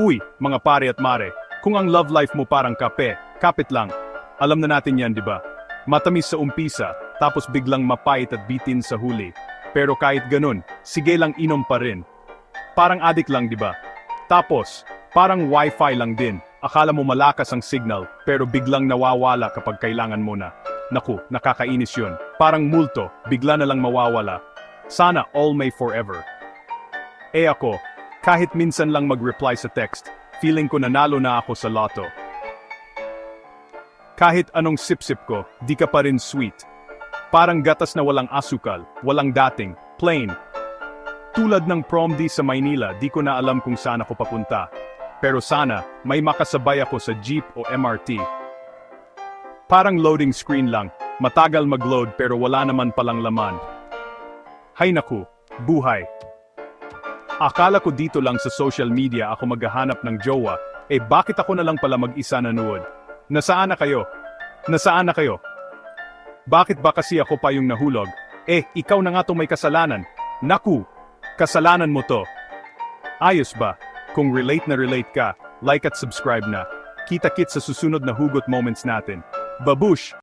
Uy, mga pare at mare, kung ang love life mo parang kape, kapit lang. Alam na natin yan, di ba? Matamis sa umpisa, tapos biglang mapait at bitin sa huli. Pero kahit ganun, sige lang inom pa rin. Parang adik lang, di ba? Tapos, parang wifi lang din. Akala mo malakas ang signal, pero biglang nawawala kapag kailangan mo na. Naku, nakakainis yun. Parang multo, bigla na lang mawawala. Sana all may forever. Ako, kahit minsan lang mag-reply sa text, feeling ko nanalo na ako sa lotto. Kahit anong sip-sip ko, di ka pa rin sweet. Parang gatas na walang asukal, walang dating, plain. Tulad ng prom di sa Maynila, di ko na alam kung saan ako papunta. Pero sana, may makasabay ako sa jeep o MRT. Parang loading screen lang, matagal mag-load pero wala naman palang laman. Hay naku, buhay. Akala ko dito lang sa social media ako maghahanap ng jowa, bakit ako na lang pala mag-isa nanood? Nasaan na kayo? Nasaan na kayo? Bakit ba kasi ako pa yung nahulog? Ikaw na nga tong may kasalanan. Naku, kasalanan mo to. Ayos ba? Kung relate na relate ka, like at subscribe na. Kita-kit sa susunod na hugot moments natin. Babush!